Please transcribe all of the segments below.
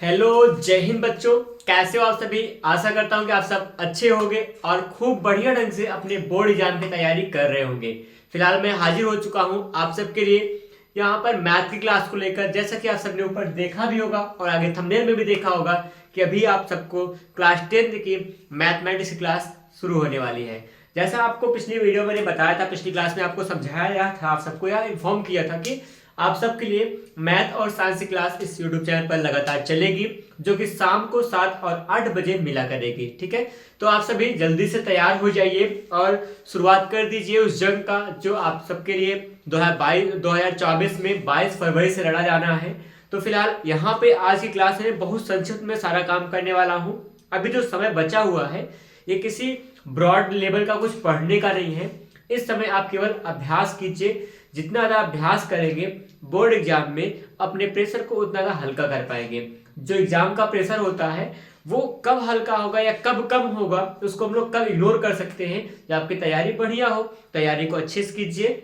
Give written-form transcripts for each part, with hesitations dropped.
Hello, जय हिंद बच्चों। कैसे हो आप सभी। आशा करता हूं कि आप सब अच्छे होंगे और खूब बढ़िया ढंग से अपने बोर्ड एग्जाम की तैयारी कर रहे होंगे। फिलहाल मैं हाजिर हो चुका हूं आप सबके लिए यहाँ पर मैथ की क्लास को लेकर। जैसा कि आप सबने ऊपर देखा भी होगा और आगे थंबनेल में भी देखा होगा कि अभी आप सबको क्लास 10 की मैथमेटिक्स की क्लास शुरू होने वाली है। जैसा आपको पिछली वीडियो में मैंने बताया था, पिछली क्लास में आपको समझाया था, आप सबको यार इन्फॉर्म किया था कि आप सबके लिए मैथ और साइंस की क्लास इस यूट्यूब चैनल पर लगातार चलेगी, जो कि शाम को 7 और 8 बजे मिला करेगी। ठीक है, तो आप सभी जल्दी से तैयार हो जाइए और शुरुआत कर दीजिए उस जंग का जो आप सबके लिए 2024 में 22 फरवरी से लड़ा जाना है। तो फिलहाल यहाँ पे आज की क्लास में बहुत संक्षिप्त में सारा काम करने वाला हूँ। अभी जो समय बचा हुआ है ये किसी ब्रॉड लेवल का कुछ पढ़ने का नहीं है। इस समय आप केवल अभ्यास कीजिए। जितना ज़्यादा अभ्यास करेंगे बोर्ड एग्जाम में अपने प्रेशर को उतना ज़्यादा हल्का कर पाएंगे। जो एग्जाम का प्रेशर होता है वो कब हल्का होगा या कब कम होगा उसको हम लोग कब इग्नोर कर सकते हैं। जब आपकी तैयारी बढ़िया हो, तैयारी को अच्छे से कीजिए।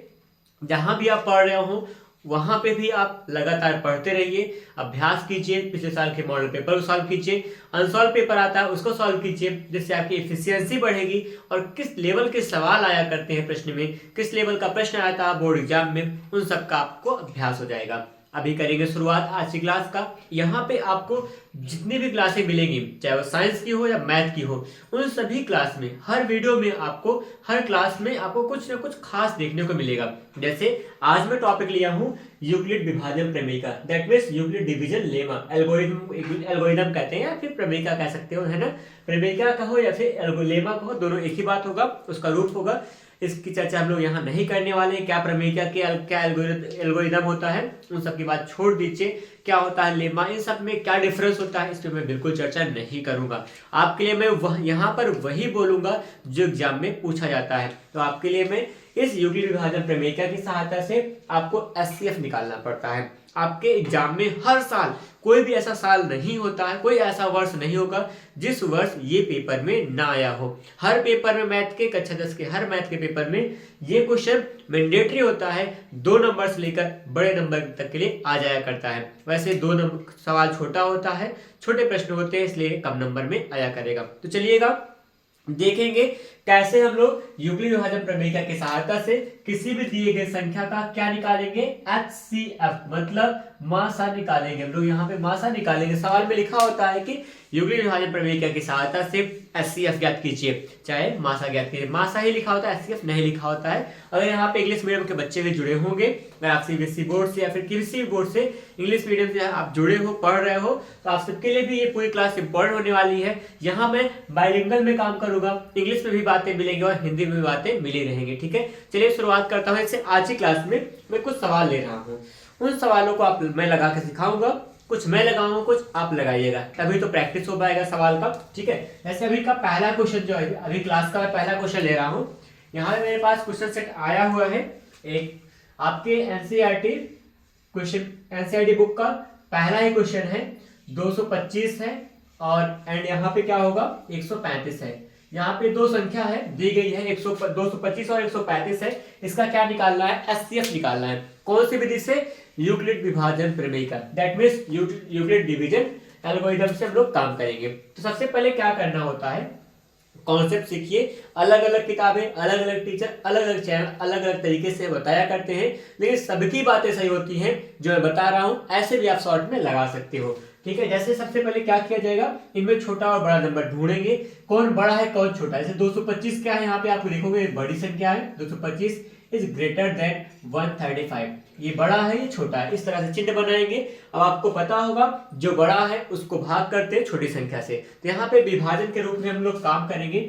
जहां भी आप पढ़ रहे हो वहां पे भी आप लगातार पढ़ते रहिए, अभ्यास कीजिए। पिछले साल के मॉडल पेपर को सॉल्व कीजिए, अनसॉल्व पेपर आता है उसको सॉल्व कीजिए, जिससे आपकी एफिशिएंसी बढ़ेगी। और किस लेवल के सवाल आया करते हैं प्रश्न में, किस लेवल का प्रश्न आया था बोर्ड एग्जाम में, उन सब का आपको अभ्यास हो जाएगा। अभी करेंगे शुरुआत आज की क्लास का। यहाँ पे आपको जितनी भी क्लासें मिलेंगी, चाहे वो साइंस की हो या मैथ की हो, उन सभी क्लास में हर वीडियो में आपको, हर क्लास में आपको कुछ ना कुछ खास देखने को मिलेगा। जैसे आज मैं टॉपिक लिया हूँ यूक्लिड विभाजन प्रमेय का, that means Euclid division lemma. Algorithm कहते हैं या फिर प्रमेय का कह सकते हो, है ना। प्रमेय का कहो या फिर लेमा कहो, दोनों एक ही बात होगा, उसका रूप होगा। इसकी चर्चा हम लोग यहाँ नहीं करने वाले। क्या प्रमेय क्या एल्गोरिथम होता है उन सब की बात छोड़ दीजिए। क्या होता है लेमा, इन सब में क्या डिफरेंस होता है इस पर मैं बिल्कुल चर्चा नहीं करूंगा। आपके लिए मैं यहाँ पर वही बोलूंगा जो एग्जाम में पूछा जाता है। तो आपके लिए मैं इस यूक्लिड विभाजन प्रमेय की सहायता से आपको एचसीएफ निकालना पड़ता है। आपके एग्जाम में हर साल कोई भी ऐसा साल नहीं होता है, कोई ऐसा वर्ष नहीं होगा जिस वर्ष ये पेपर में ना आया हो। हर पेपर में मैथ के, कक्षा 10 के हर मैथ के पेपर में ये क्वेश्चन मैंडेटरी होता है। 2 नंबर से लेकर बड़े नंबर तक के लिए आ जाया करता है। वैसे 2 नंबर सवाल छोटा होता है, छोटे प्रश्न होते हैं, इसलिए कम नंबर में आया करेगा। तो चलिएगा देखेंगे कैसे हम लोग यूक्लिड विभाजन प्रमेय की सहायता से किसी भी दिए गए संख्या का क्या निकालेंगे, एचसीएफ मतलब मासा निकालेंगे। हम लोग यहाँ पे मासा निकालेंगे। सवाल में लिखा होता है कि यूक्लिड विभाजन प्रमेय की सहायता से एचसीएफ ज्ञात कीजिए, चाहे मासा ज्ञात कीजिए। मासा ही लिखा होता है, एचसीएफ नहीं लिखा होता है। अगर यहाँ पे इंग्लिश मीडियम के बच्चे भी जुड़े होंगे, अगर आप सीबीएसई बोर्ड से या फिर किसी भी बोर्ड से इंग्लिश मीडियम से आप जुड़े हो, पढ़ रहे हो, तो आप सबके लिए भी ये पूरी क्लास इंपॉर्टेंट होने वाली है। यहाँ मैं बाइलिंगुअल में काम करूंगा, इंग्लिश में भी बातें मिलेंगी और हिंदी में भी बातें मिली रहेंगी। ठीक है, चलिए शुरुआत करता हूँ। इससे आज की क्लास में मैं कुछ सवाल ले रहा हूँ, उन सवालों को आप मैं लगा के सिखाऊंगा। कुछ मैं लगाऊंगा, कुछ आप लगाइएगा, तभी तो प्रैक्टिस हो पाएगा सवाल का। ठीक है, जैसे अभी का पहला क्वेश्चन जो है, अभी क्लास का मैं पहला क्वेश्चन ले रहा हूँ। यहाँ मेरे पास क्वेश्चन सेट आया हुआ है एक, आपके एनसीईआरटी क्वेश्चन, एनसीईआरटी बुक का पहला ही क्वेश्चन है। 225 है और एंड यहाँ पे क्या होगा, 135 है। यहाँ पे 2 संख्या है दी गई है, 225 और 135 है। इसका क्या निकालना है, एचसीएफ निकालना है। कौन सी विधि से, यूक्लिड विभाजन प्रमेय का, that means Euclid division algorithm से हम लोग काम करेंगे। तो सबसे पहले क्या करना होता है, कॉन्सेप्ट सीखिए। अलग अलग किताबें, अलग अलग टीचर, अलग अलग चैनल अलग अलग तरीके से बताया करते हैं, लेकिन सबकी बातें सही होती हैं। जो मैं बता रहा हूं ऐसे भी आप शॉर्ट में लगा सकते हो। ठीक है, जैसे सबसे पहले क्या किया जाएगा, इनमें छोटा और बड़ा नंबर ढूंढेंगे, कौन बड़ा है कौन छोटा है। जैसे 225 क्या है, यहाँ पे आप देखोगे बड़ी संख्या है, 225 इज ग्रेटर देन 135, ये बड़ा है ये छोटा है, इस तरह से चिन्ह बनाएंगे। अब आपको पता होगा जो बड़ा है उसको भाग करते हैं छोटी संख्या से। तो यहाँ पे विभाजन के रूप में हम लोग काम करेंगे।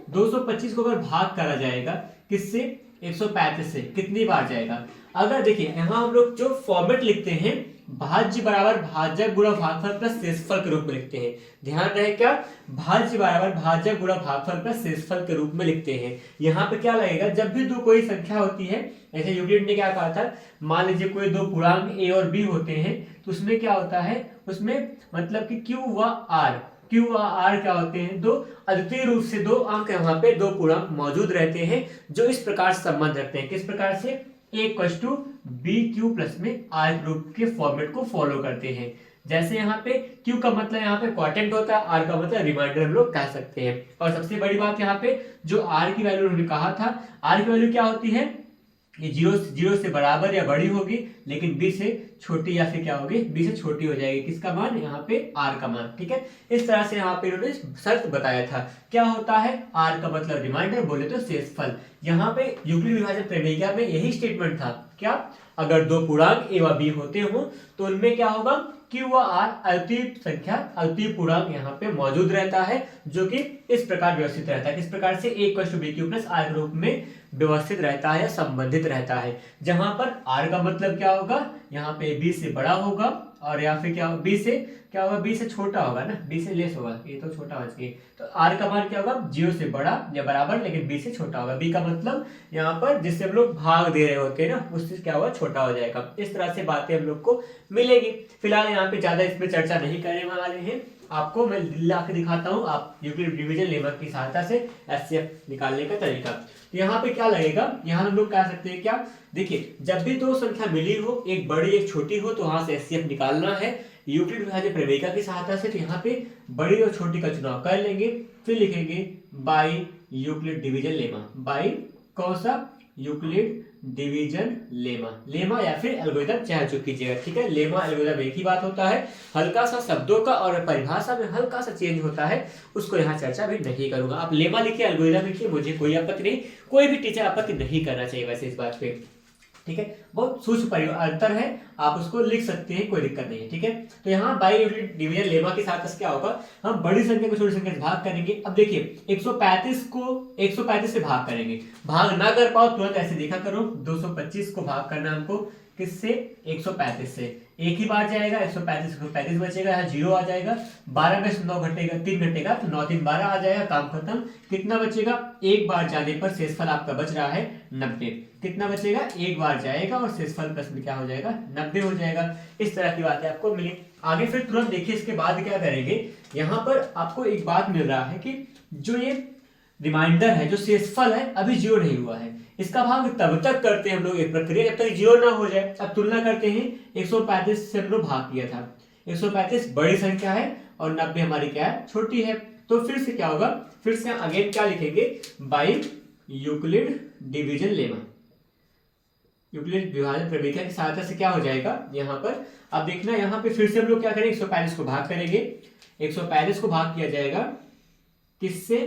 225 को अगर भाग करा जाएगा किससे, 135 से, कितनी बार जाएगा। अगर देखिए यहाँ हम लोग जो फॉर्मेट लिखते हैं, भाज्य बराबर भाजक गुणा भागफल प्लस शेषफल के रूप में लिखते हैं। ध्यान रहे क्या, भाज्य बराबर भाजक गुणा भागफल प्लस शेषफल के रूप में लिखते हैं। यहाँ पे क्या लगेगा, जब भी दो कोई संख्या होती है, ऐसे यूक्लिड ने क्या कहा था, मान लीजिए कोई 2 पूर्णांक ए और बी होते हैं, तो उसमें क्या होता है, उसमें मतलब कि क्यू व आर क्या होते हैं, 2 अद्वितीय रूप से 2 अंक यहाँ पे 2 पूर्णांक मौजूद रहते हैं, जो इस प्रकार संबंध रखते हैं। किस प्रकार से, a = bq+ में आर ग्रुप के फॉर्मेट को फॉलो करते हैं। जैसे यहाँ पे Q का मतलब यहाँ पे क्वाड्रेंट होता है, R का मतलब रिमाइंडर हम लोग कह सकते हैं। और सबसे बड़ी बात यहाँ पे जो R की वैल्यू उन्होंने कहा था, R की वैल्यू क्या होती है, ये जीरो से बराबर या बड़ी होगी, लेकिन b से छोटी या फिर क्या होगी, b से छोटी हो जाएगी। किसका मान, यहाँ पे r का मान। ठीक है, इस तरह से यहाँ पे इन्होंने शर्त बताया था। क्या होता है, r का मतलब रिमाइंडर, बोले तो शेषफल। यहाँ पे यूक्लिड विभाजन प्रमेय में यही स्टेटमेंट था, क्या, अगर दो पूर्णांक a व b होते हो तो उनमें क्या होगा, q व r अद्वितीय संख्या, अद्वितीय पूर्णांक यहाँ पे मौजूद रहता है, जो कि इस प्रकार व्यवस्थित रहता है। किस प्रकार से, a = bq + r के रूप में व्यवस्थित रहता है या संबंधित रहता है, जहां पर r का मतलब क्या होगा, यहाँ पे b से बड़ा होगा, और या फिर क्या होगा, b से क्या होगा, b से छोटा होगा ना, b से लेस होगा, ये तो छोटा हो चाहिए। तो r का मान क्या होगा, 0 से बड़ा या बराबर, लेकिन b से छोटा होगा। b का मतलब यहाँ पर जिससे हम लोग भाग दे रहे होते हैं ना, उससे क्या होगा, छोटा हो जाएगा। इस तरह से बातें हम लोग को मिलेगी। फिलहाल यहाँ पे ज्यादा इसमें चर्चा नहीं करने वाले हैं, आपको मैं ला के दिखाता हूँ, आप यूक्लिड डिवीजन लेमा की सहायता से एचसीएफ निकालने का तरीका। तो यहाँ पे क्या लगेगा, यहाँ हम लोग कह सकते हैं क्या, देखिए जब भी दो संख्या मिली हो, एक बड़ी एक छोटी हो, तो वहां से एचसीएफ निकालना है यूक्लिड विभाजन प्रमेय की सहायता से। तो यहाँ पे बड़ी और छोटी का चुनाव कर लेंगे, फिर लिखेंगे by Euclid division lemma, by कौन सा, यूक्लिड डिवीजन लेमा, लेमा या फिर एल्गोरिथम चाहे जो कीजिएगा। ठीक है, लेमा एल्गोरिथम एक ही बात होता है, हल्का सा शब्दों का और परिभाषा में हल्का सा चेंज होता है, उसको यहाँ चर्चा भी नहीं करूंगा। आप लेमा लिखिए, एल्गोरिथम लिखिए, मुझे कोई आपत्ति नहीं, कोई भी टीचर आपत्ति नहीं करना चाहिए वैसे इस बात पे। ठीक है, बहुत सूक्ष्म अंतर है, आप उसको लिख सकते हैं, कोई दिक्कत नहीं है। ठीक है, तो यहाँ बाई यूक्लिड डिवीजन लेमा के साथ क्या होगा, हम बड़ी संख्या को छोटी संख्या से भाग करेंगे। अब देखिए 135 को 135 से भाग करेंगे, भाग ना कर पाओ तुरंत ऐसे देखा करो, 225 को भाग करना हमको किससे, 135 से, एक ही बार जाएगा, 135 बचेगा, यहाँ 0 आ जाएगा, 12 में से 9 घटेगा, 3 घटेगा, तो 9 3 12 आ जाएगा, काम खत्म। कितना बचेगा, एक बार जाने पर शेषफल आपका बच रहा है 90। कितना बचेगा, एक बार जाएगा और शेषफल प्रश्न क्या हो जाएगा, 90 हो जाएगा। इस तरह की बातें आपको मिली। आगे फिर तुरंत देखिए इसके बाद क्या करेंगे, यहाँ पर आपको एक बात मिल रहा है कि जो ये रिमाइंडर है, जो शेषफल है, अभी 0 नहीं हुआ है, इसका भाग तब तक करते हैं हम लोग एक प्रक्रिया जब तक 0 ना हो जाए। अब तुलना करते हैं, 135 से हम लोग भाग किया था, 135 बड़ी संख्या है और 90 हमारी क्या है, छोटी है। तो फिर से क्या होगा, फिर से अगेन क्या लिखेंगे, by Euclid division lemma, Euclid विभाजन प्रमेय की सहायता से क्या हो जाएगा यहाँ पर। अब देखना यहाँ पे फिर से हम लोग क्या करेंगे, 135 को भाग करेंगे, 135 को भाग किया जाएगा किससे,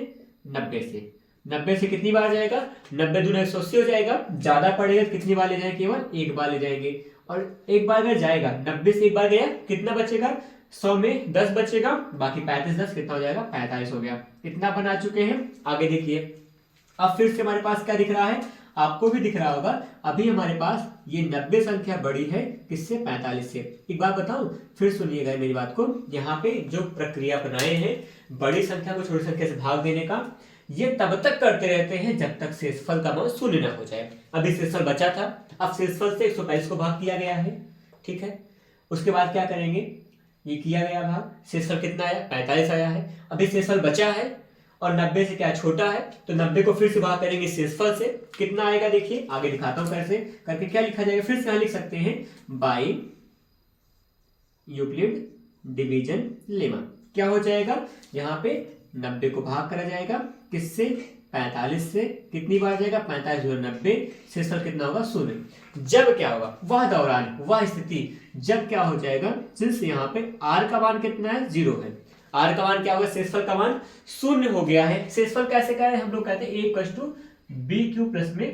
90 से। 90 से कितनी बार जाएगा, 90 दूना 180 हो जाएगा, ज्यादा पड़ेगा कितनी बार ले जाएंगे, केवल एक बार ले जाएंगे। और एक बार अगर जाएगा, 90 से एक बार गया, कितना बचेगा, 100 में 10 बचेगा, बाकी 35 10 कितना हो जाएगा, 45 हो गया। इतना बना चुके हैं। आगे देखिए, अब फिर से हमारे पास क्या दिख रहा है, आपको भी दिख रहा होगा, अभी हमारे पास ये 90 संख्या बड़ी है किससे, 45 से। एक बात बताऊं, फिर सुनिएगा मेरी बात को, यहाँ पे जो प्रक्रिया बनाए हैं बड़ी संख्या को छोटी संख्या से भाग देने का, ये तब तक करते रहते हैं जब तक शेषफल का मान शून्य ना हो जाए। अभी शेषफल बचा था, अब शेषफल से 135 को भाग किया गया है। ठीक है, उसके बाद क्या करेंगे, ये किया गया भाग, शेषफल कितना आया, 45 आया है। अभी शेषफल बचा है और 90 से क्या छोटा है, तो 90 को फिर से भाग करेंगे शेषफल से, कितना आएगा देखिए, आगे दिखाता हूं कैसे करके क्या लिखा जाएगा। फिर से यहां लिख सकते हैं बाई यूक्लिड डिवीजन लेमा, क्या हो जाएगा, यहाँ पे 90 को भाग करा जाएगा किससे, 45 से। कितनी बार जाएगा, 45 और 90, शेषफल कितना होगा, शून्य। जब क्या होगा, वह दौरान, वह स्थिति जब क्या हो जाएगा, सिंस यहाँ पे r का मान कितना है, 0 है, r का मान क्या होगा, शेषफल का मान शून्य हो गया है। शेषफल कैसे करें, हम लोग कहते हैं a = bq प्लस में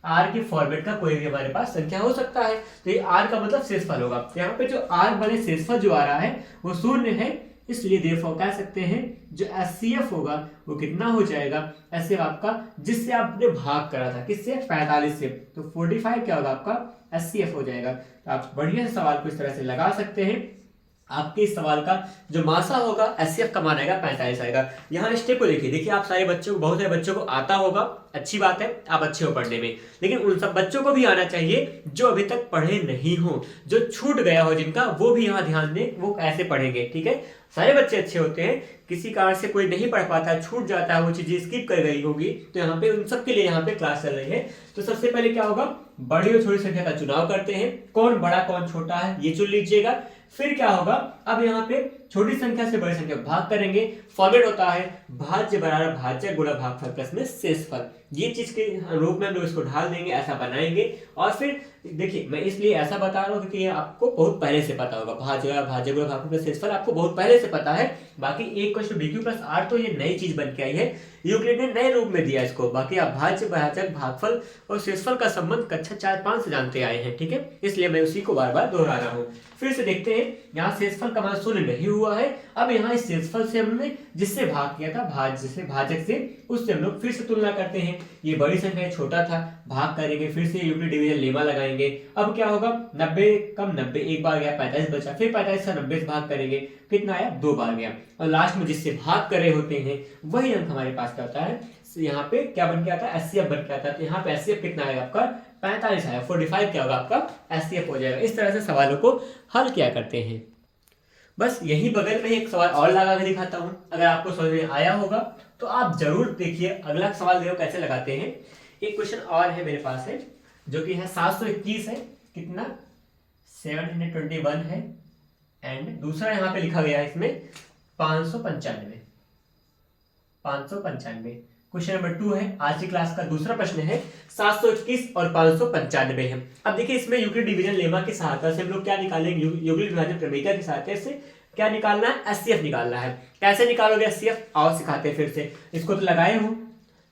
r के फॉर्मेट का कोई भी हमारे पास संख्या हो सकता है, तो ये r का मतलब शेषफल होगा। यहाँ पे जो r बने शेषफल जो आ रहा है वो शून्य है, इसलिए देयरफॉर कह सकते हैं जो एचसीएफ होगा वो कितना हो जाएगा, एचसीएफ आपका जिससे आपने भाग करा था किससे, 45 से, तो 45 क्या होगा आपका एचसीएफ हो जाएगा। तो आप बढ़िया से सवाल को इस तरह से लगा सकते हैं। आपके इस सवाल का जो मासा होगा, एचसीएफ का मान आएगा 45 आएगा। यहाँ स्टेप को देखिए, देखिए आप सारे बच्चों को, बहुत सारे बच्चों को आता होगा, अच्छी बात है, आप अच्छे हो पढ़ने में, लेकिन उन सब बच्चों को भी आना चाहिए जो अभी तक पढ़े नहीं हो, जो छूट गया हो जिनका, वो भी यहाँ ध्यान दें, वो ऐसे पढ़ेंगे। ठीक है, सारे बच्चे अच्छे होते हैं, किसी कारण से कोई नहीं पढ़ पाता, छूट जाता है, वो चीजें स्किप कर गई होगी, तो यहाँ पे उन सब के लिए यहाँ पे क्लास चल रही है। तो सबसे पहले क्या होगा, बड़ी और छोटी संख्या का चुनाव करते हैं, कौन बड़ा कौन छोटा है ये चुन लीजिएगा। फिर क्या होगा, अब यहाँ पे छोटी संख्या से बड़ी संख्या भाग करेंगे, फॉर्मेट होता है भाज्य बराबर भाज्य गुणा भागफल प्लस में शेषफल। ये चीज के रूप में हम लोग इसको ढाल देंगे, ऐसा बनाएंगे। और फिर देखिए मैं इसलिए ऐसा बता रहा हूँ क्योंकि ये आपको बहुत पहले से पता होगा, भाज्य गुणा भागफल प्लस शेषफल आपको बहुत पहले से पता है। बाकी एक क्वेश्चन BQ प्लस R तो ये नई चीज बन के आई है, यूक्लिड ने नए रूप में दिया इसको। बाकी आप भाज्य भाजक भागफल और शेषफल का संबंध कक्षा 4-5 से जानते आए हैं, ठीक है, इसलिए मैं उसी को बार बार दोहरा रहा हूँ। फिर से देखते हैं, यहाँ शेषफल का मान 0 नहीं हुआ है। अब यहाँ इस शेषफल से हमने जिससे भाग किया था भाज्य से भाजक से, उससे हम लोग फिर से तुलना करते हैं। ये बड़ी संख्या छोटा था, भाग करेंगे, फिर से यूक्लिड डिवीजन लेमा लगाएंगे। अब क्या होगा, 90 कम 90 एक बार गया, 45 बचा, फिर 45 से 90 से भाग करेंगे, कितना आया 2 बार गया। और लास्ट में जिससे भाग कर रहे होते हैं वही अंक हमारे पास क्या होता है, यहाँ पे क्या बन के आता है, एचसीएफ बन के आता है। तो यहाँ पे एचसीएफ कितना आएगा आपका 45 आया, 45 क्या होगा आपका एचसीएफ हो जाएगा। इस तरह से सवालों को हल किया करते हैं। बस यही बगल में एक सवाल और लगा के दिखाता हूं, अगर आपको समझ में आया होगा तो आप जरूर देखिए। अगला सवाल देखो कैसे लगाते हैं। एक क्वेश्चन और है मेरे पास है, जो कि है 721 है, कितना 721 है, एंड दूसरा यहाँ पे लिखा गया है इसमें 595। क्वेश्चन नंबर 2 है, आज की क्लास का दूसरा प्रश्न है। 721 और 595 है। अब देखिए इसमें यूक्लिड डिवीजन लेमा की सहायता से हम लोग क्या निकालेंगे, यूक्लिड विभाजन प्रमेय की सहायता से क्या निकालना है, एचसीएफ निकालना है। कैसे निकालोगे एचसीएफ, आओ सिखाते हैं फिर से। इसको तो लगाए हो,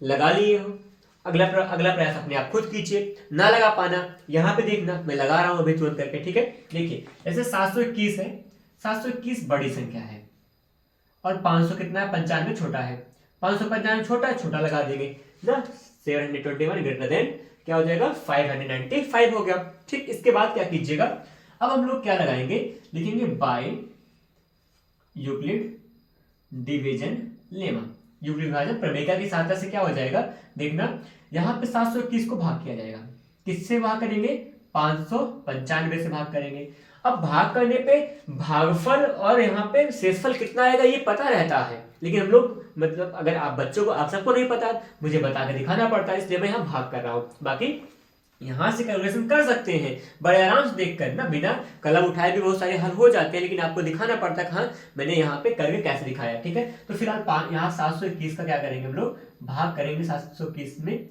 लगा लिए हो, अगला प्रयास अपने आप खुद कीजिए। ना लगा पाना यहाँ पे देखना, मैं लगा रहा हूं अभी तुरंत करके, ठीक है। देखिए जैसे 721 है, 721 बड़ी संख्या है और 500 कितना है, 95 छोटा है। 595 छोटा है, छोटा लगा देंगे ना, 721 ग्रेटर देन क्या हो जाएगा 595 हो गया। ठीक, इसके बाद क्या कीजिएगा, अब हम लोग क्या लगाएंगे, लिखेंगे by Euclid division lemma. Euclid विभाजन प्रमेय की सहायता से क्या हो जाएगा, देखना यहाँ पे 721 को भाग किया जाएगा, किससे भाग करेंगे, 595 से भाग करेंगे। अब भाग करने पे भागफल और यहाँ पे शेषफल कितना आएगा ये पता रहता है, लेकिन हम लोग मतलब अगर आप बच्चों को, आप सबको नहीं पता, मुझे बता के दिखाना पड़ता है, इसलिए मैं यहाँ भाग कर रहा हूँ। बाकी यहाँ से कैलकुलेशन कर सकते हैं बड़े आराम से देख कर ना, बिना कलम उठाए भी बहुत सारे हल हो जाते हैं, लेकिन आपको दिखाना पड़ता है हाँ मैंने यहाँ पे करके कैसे दिखाया, ठीक है। तो फिलहाल यहाँ 721 का क्या करेंगे हम लोग, भाग करेंगे 721 में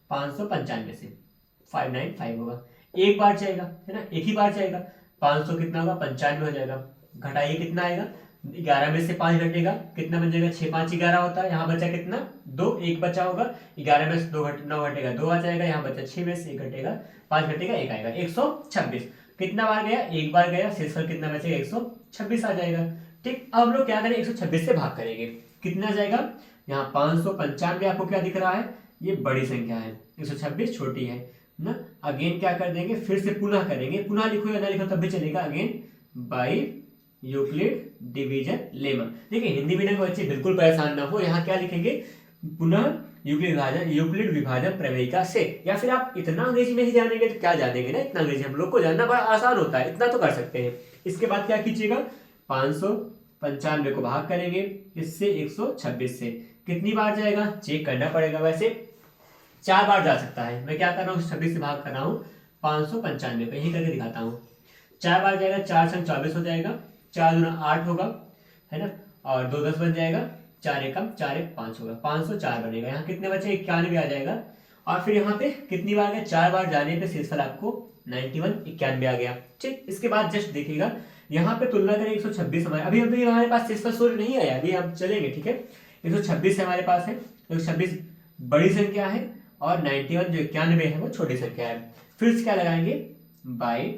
595 से, 595 होगा, एक बार जाएगा है ना, एक ही बार जाएगा। 500 कितना होगा 95 हो जाएगा, घटाइए कितना आएगा, 11 में से 5 घटेगा, कितना बन जाएगा 6 5 11 होता है, यहाँ बचा कितना 2, एक बचा होगा, 11 में से 9 घटेगा 2 आ जाएगा, यहाँ बचा 6 में से 1 घटेगा, 5 घटेगा 1 आएगा, 126। कितना बार गया, एक बार गया, शेषफल कितना बचेगा 126 आ जाएगा। ठीक, अब हम लोग क्या करें, 126 से भाग करेंगे, कितना जाएगा, यहाँ 595 आपको क्या दिख रहा है, ये बड़ी संख्या है, 126 छोटी है ना। अगेन क्या कर देंगे, फिर से पुनः करेंगे, पुनः लिखो या ना लिखो तब भी चलेगा, again by Euclid division lemma. देखिए हिंदी मीडियम के बच्चे बिल्कुल परेशान ना हो, यहाँ क्या लिखेंगे, पुनः यूक्लिड विभाजन प्रमेय से। या फिर आप इतना अंग्रेजी नहीं जानेंगे तो क्या जानेंगे ना, इतना अंग्रेजी हम लोग को जानना बड़ा आसान होता है, इतना तो कर सकते हैं। इसके बाद क्या कीजिएगा, 595 को भाग करेंगे इससे 126 से, कितनी बार जाएगा चेक करना पड़ेगा, वैसे 4 बार जा सकता है, मैं क्या कर रहा हूँ 26 से भाग कर रहा हूँ 595 पे, यही करके दिखाता हूँ। 4 बार जाएगा, 4 संग 24 हो जाएगा, 4 दूना 8 होगा है ना, और 2 10 बन जाएगा, 4 एकम 4 एक 5 होगा, 504 बनेगा। यहाँ कितने बचे 91 आ जाएगा। और फिर यहाँ पे कितनी बार गया, 4 बार जाने पे शेषफल आपको 91 91 आ गया। ठीक, इसके बाद जस्ट देखिएगा यहाँ पे तुलना करें 126 हमारे अभी हमारे पास शेषफल 16 नहीं आया, अभी हम चलेंगे, ठीक है। 126 हमारे पास है, 126 बड़ी संख्या है और 91 जो 91 है वो छोटी संख्या है। फिर से क्या लगाएंगे, बाय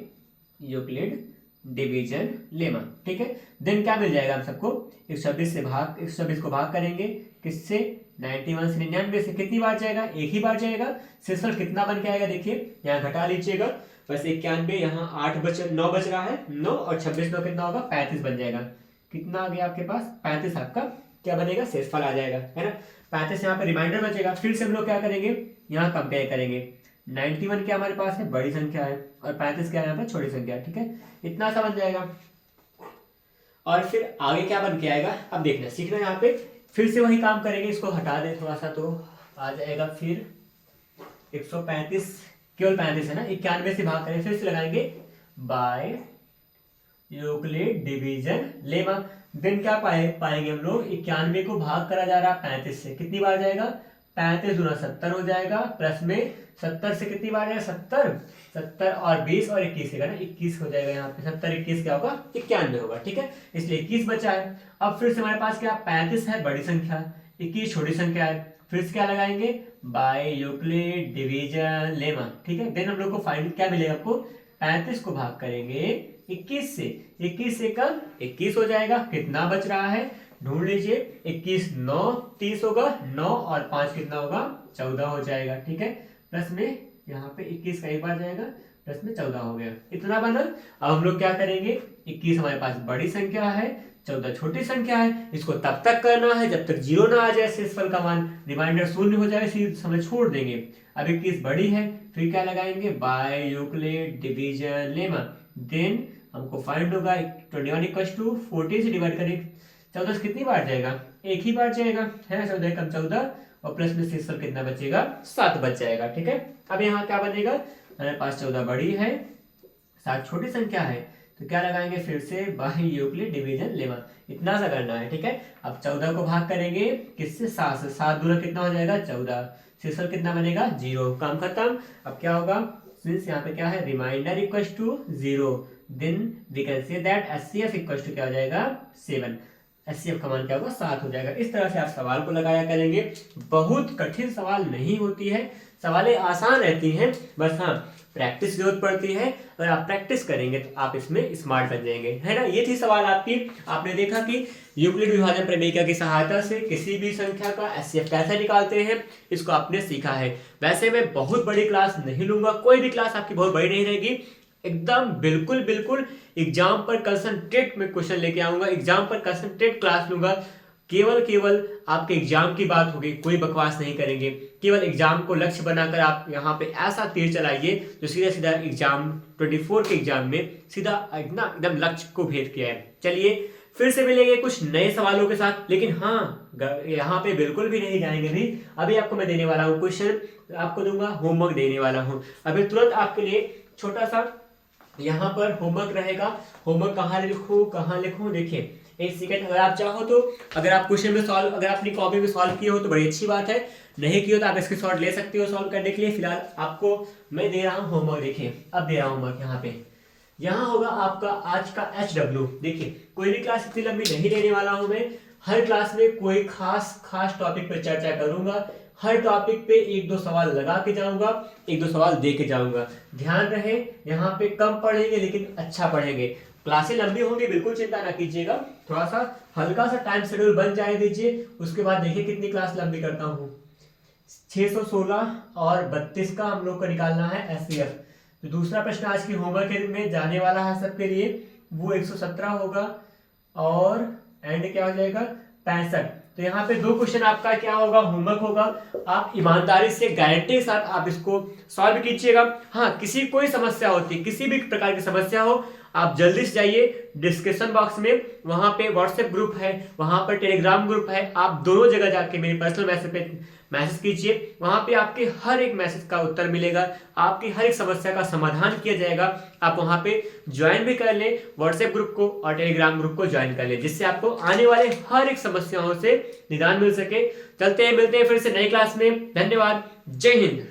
यूक्लिड डिवीजन लेमा, ठीक है। देन क्या मिल जाएगा हम सबको, 126 को भाग करेंगे किससे, 91 से 99 से, कितनी बार जाएगा, एक ही बार जाएगा। शेषफल कितना बन के आएगा, देखिए यहाँ घटा लीजिएगा, बस 91, यहाँ 9 बच रहा है, 9 और 26 9 कितना होगा 35 बन जाएगा। कितना आ गया आपके पास 35, आपका क्या बनेगा शेषफल आ जाएगा है ना। 35 यहाँ पे रिमाइंडर बचेगा। फिर से हम लोग क्या करेंगे, यहाँ कंपेयर करेंगे, 91 क्या हमारे पास है बड़ी संख्या है और 35 क्या है यहाँ पे छोटी संख्या, ठीक है, इतना सा बन जाएगा। और फिर आगे क्या बन के आएगा, अब देखना सीखना, यहाँ पे फिर से वही काम करेंगे, इसको हटा दें थोड़ा सा तो आ जाएगा फिर 135, केवल 35 है ना, 91 से भाग करें, फिर से लगाएंगे by Euclid division lemma. Then क्या पाएंगे हम लोग, 91 को भाग करा जा रहा है 35 से, कितनी बार जाएगा, 35 गुना 70 हो जाएगा, प्लस में 70 से कितनी बार जाएगा, 70 और 20 और 21 का ना 21 हो जाएगा, यहाँ पे 70 21 क्या होगा, 91 होगा, ठीक है, इसलिए 21 बचा है। अब फिर से हमारे पास क्या, 35 है बड़ी संख्या, 21 छोटी संख्या है, फिर से क्या लगाएंगे, बाय यूक्लिड डिवीजन लेमा, ठीक है। देन हम लोग को फाइंड क्या मिलेगा आपको, 35 को भाग करेंगे 21 से, 21 से कम 21 हो जाएगा, कितना बच रहा है ढूंढ लीजिए, 21 9 30 होगा, 9 और 5 कितना होगा, 14 हो जाएगा, ठीक है, प्लस में यहाँ पे 21 का एक बार जाएगा, प्लस में 14 हो गया, इतना बना। अब हम लोग क्या करेंगे, 21 हमारे पास बड़ी संख्या है, 14 छोटी संख्या है, इसको तब तक करना है जब तक जीरो ना आ जाए, शेषफल का मान रिमाइंडर शून्य हो जाए, इसी समय छोड़ देंगे। अब 21 बड़ी है, फिर क्या लगाएंगे, by Euclid division lemma. Then हमको फाइंड होगा 21 इक्वल्स टू 40 से डिवाइड करें 14 से कितनी बार जाएगा, एक ही बार जाएगा, है ना, 14 कम 14 और प्लस में शेषफल कितना बचेगा, 7 बच जाएगा, ठीक है। अब यहाँ क्या बनेगा, हमारे पास 14 बड़ी है, 7 छोटी संख्या है, तो क्या लगाएंगे फिर से बाय यूक्लिड डिवीजन लेमा, इतना सा करना है, ठीक है। अब 14 को भाग करेंगे किससे, 7 से, 7 दूना कितना हो जाएगा 14, शेषफल कितना बनेगा 0, काम खत्म। अब क्या होगा, सिंस यहाँ पे क्या है, remainder equals to 0, then we can say that HCF equals to क्या हो जाएगा 7, एचसीएफ का मान क्या होगा 7 हो जाएगा। इस तरह से आप सवाल को लगाया करेंगे, बहुत कठिन सवाल नहीं होती है, सवालें आसान रहती हैं, बस हाँ प्रैक्टिस जरूरत पड़ती है, अगर आप प्रैक्टिस करेंगे तो आप इसमें स्मार्ट बन जाएंगे, है ना। ये थी सवाल आपकी, आपने देखा कि यूक्लिड विभाजन प्रमेय की सहायता से किसी भी संख्या का एचसीएफ कैसे निकालते हैं, इसको आपने सीखा है। वैसे मैं बहुत बड़ी क्लास नहीं लूंगा, कोई भी क्लास आपकी बहुत बड़ी नहीं रहेगी, एकदम बिल्कुल एग्जाम पर कंसंट्रेट में क्वेश्चन लेके आऊंगा, एग्जाम पर कंसंट्रेट क्लास लूंगा, केवल आपके एग्जाम की बात होगी, कोई बकवास नहीं करेंगे, केवल एग्जाम को लक्ष्य बनाकर आप यहाँ पे ऐसा तीर चलाइए जो सीधा सीधा एग्जाम 24 के एग्जाम में सीधा एकदम लक्ष्य को भेद किया है। चलिए फिर से मिलेंगे कुछ नए सवालों के साथ, लेकिन हाँ यहाँ पे बिल्कुल भी नहीं जाएंगे भी, अभी आपको मैं देने वाला हूँ क्वेश्चन, आपको दूंगा होमवर्क देने वाला हूँ, अभी तुरंत आपके लिए छोटा सा यहाँ पर होमवर्क रहेगा। होमवर्क कहाँ लिखूं देखिए, एक सेकंड, अगर आप चाहो तो, अगर आप क्वेश्चन में सॉल्व, अगर अपनी कॉपी में सॉल्व किए हो तो बड़ी अच्छी बात है, नहीं किए हो तो आप इसके शॉर्ट ले सकते हो सॉल्व करने के लिए। फिलहाल आपको मैं दे रहा हूँ होमवर्क, देखिए अब दे रहा हूँ होमवर्क, यहाँ पे यहाँ होगा आपका आज का HW। देखिए कोई भी क्लास इतनी लंबी नहीं लेने वाला हूँ मैं, हर क्लास में कोई खास टॉपिक पर चर्चा करूंगा, हर टॉपिक पे 1-2 सवाल लगा के जाऊंगा, 1-2 सवाल दे के जाऊंगा। ध्यान रहे यहाँ पे कम पढ़ेंगे लेकिन अच्छा पढ़ेंगे, क्लासें लंबी होंगी बिल्कुल चिंता ना कीजिएगा, थोड़ा सा हल्का सा टाइम शेड्यूल बन जाए दीजिए, उसके बाद देखिए कितनी क्लास लंबी करता हूँ। 616 और 32 का हम लोग को निकालना है एचसीएफ। तो दूसरा प्रश्न आज की होमवर्क में जाने वाला है सबके लिए, वो 117 होगा और एंड क्या हो जाएगा 65। तो यहाँ पे 2 क्वेश्चन आपका क्या होगा, होमवर्क होगा, आप ईमानदारी से गारंटी के साथ आप इसको सॉल्व कीजिएगा। हाँ किसी कोई समस्या होती है, किसी भी प्रकार की समस्या हो, आप जल्दी से जाइए डिस्क्रिप्शन बॉक्स में, वहां पे व्हाट्सएप ग्रुप है, वहां पर टेलीग्राम ग्रुप है, आप दोनों जगह जाके मेरे पर्सनल मैसेज पे मैसेज कीजिए, वहां पे आपके हर एक मैसेज का उत्तर मिलेगा, आपकी हर एक समस्या का समाधान किया जाएगा। आप वहां पे ज्वाइन भी कर ले व्हाट्सएप ग्रुप को और टेलीग्राम ग्रुप को ज्वाइन कर ले, जिससे आपको आने वाले हर एक समस्याओं से निदान मिल सके। चलते हैं, मिलते हैं फिर से नई क्लास में, धन्यवाद, जय हिंद।